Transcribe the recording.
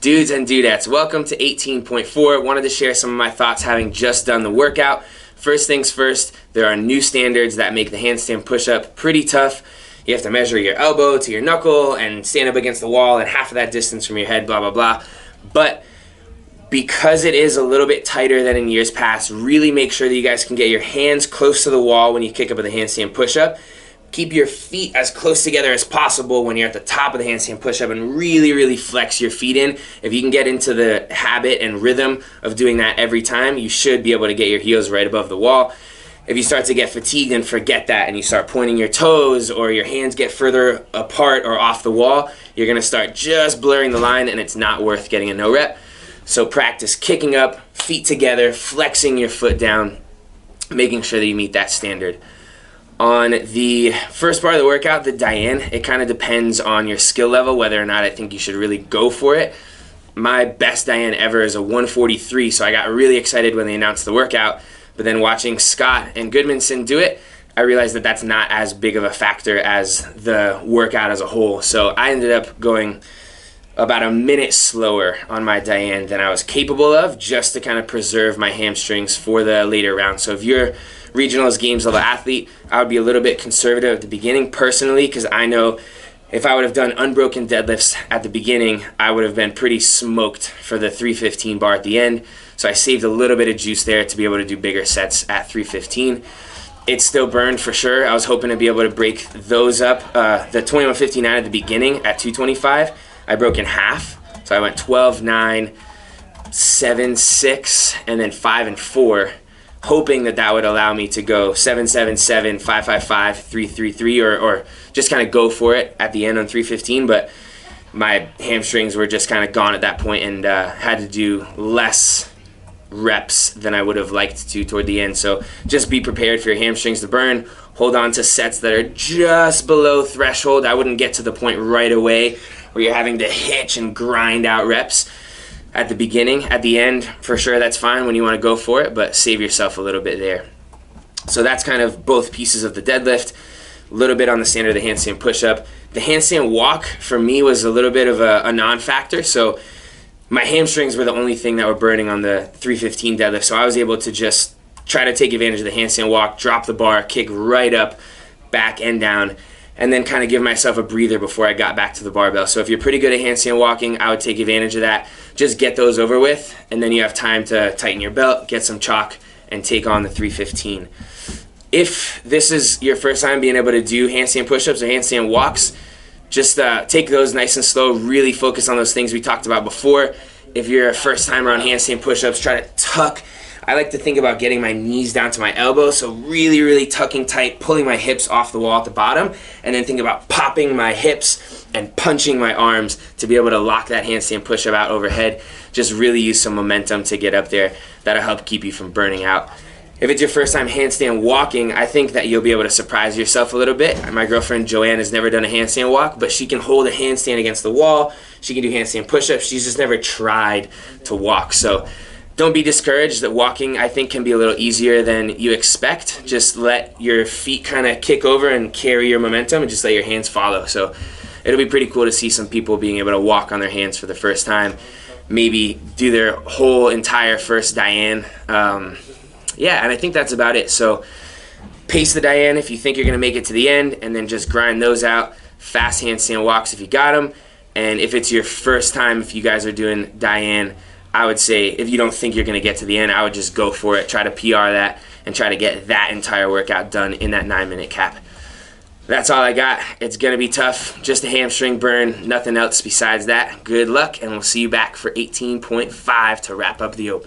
Dudes and dudettes, welcome to 18.4. Wanted to share some of my thoughts having just done the workout. First things first, there are new standards that make the handstand push-up pretty tough. You have to measure your elbow to your knuckle and stand up against the wall and half of that distance from your head, blah, blah, blah. But because it is a little bit tighter than in years past, really make sure that you guys can get your hands close to the wall when you kick up with a handstand push-up. Keep your feet as close together as possible when you're at the top of the handstand push-up and really flex your feet in. If you can get into the habit and rhythm of doing that every time, you should be able to get your heels right above the wall. If you start to get fatigued and forget that and you start pointing your toes or your hands get further apart or off the wall, you're going to start just blurring the line and it's not worth getting a no rep. So practice kicking up, feet together, flexing your foot down, making sure that you meet that standard. On the first part of the workout, the Diane, it kind of depends on your skill level, whether or not I think you should really go for it. My best Diane ever is a 143, so I got really excited when they announced the workout. But then watching Scott and Goodmanson do it, I realized that that's not as big of a factor as the workout as a whole. So I ended up going about a minute slower on my Diane than I was capable of, just to kind of preserve my hamstrings for the later round. So if you're regionals games level athlete, I would be a little bit conservative at the beginning personally, because I know if I would have done unbroken deadlifts at the beginning, I would have been pretty smoked for the 315 bar at the end. So I saved a little bit of juice there to be able to do bigger sets at 315. It still burned for sure. I was hoping to be able to break those up. The 2159 at the beginning at 225, I broke in half. So I went 12, 9, 7, 6, and then 5 and 4. Hoping that that would allow me to go 777, 555, 333, or just kind of go for it at the end on 315. But my hamstrings were just kind of gone at that point and had to do less reps than I would have liked to toward the end. So just be prepared for your hamstrings to burn. Hold on to sets that are just below threshold. I wouldn't get to the point right away where you're having to hitch and grind out reps at the beginning. At the end, for sure, that's fine when you want to go for it, but save yourself a little bit there. So that's kind of both pieces of the deadlift, a little bit on the standard of the handstand push-up. The handstand walk, for me, was a little bit of a non-factor, so my hamstrings were the only thing that were burning on the 315 deadlift, so I was able to just try to take advantage of the handstand walk, drop the bar, kick right up, back and down, and then kind of give myself a breather before I got back to the barbell. So if you're pretty good at handstand walking, I would take advantage of that. Just get those over with, and then you have time to tighten your belt, get some chalk, and take on the 315. If this is your first time being able to do handstand push-ups or handstand walks, just take those nice and slow, really focus on those things we talked about before. If you're a first timer on handstand push-ups, try to tuck. I like to think about getting my knees down to my elbows, so really tucking tight, pulling my hips off the wall at the bottom, and then think about popping my hips and punching my arms to be able to lock that handstand push-up out overhead. Just really use some momentum to get up there. That'll help keep you from burning out. If it's your first time handstand walking, I think that you'll be able to surprise yourself a little bit. My girlfriend Joanne has never done a handstand walk, but she can hold a handstand against the wall. She can do handstand push-ups. She's just never tried to walk. So don't be discouraged. That walking, I think, can be a little easier than you expect. Just let your feet kind of kick over and carry your momentum, and just let your hands follow. So it'll be pretty cool to see some people being able to walk on their hands for the first time, maybe do their whole entire first Diane. Yeah, and I think that's about it. So pace the Diane if you think you're going to make it to the end, and then just grind those out. Fast handstand walks if you got them. And if it's your first time, if you guys are doing Diane, I would say if you don't think you're going to get to the end, I would just go for it. Try to PR that and try to get that entire workout done in that 9-minute cap. That's all I got. It's going to be tough. Just a hamstring burn. Nothing else besides that. Good luck, and we'll see you back for 18.5 to wrap up the open.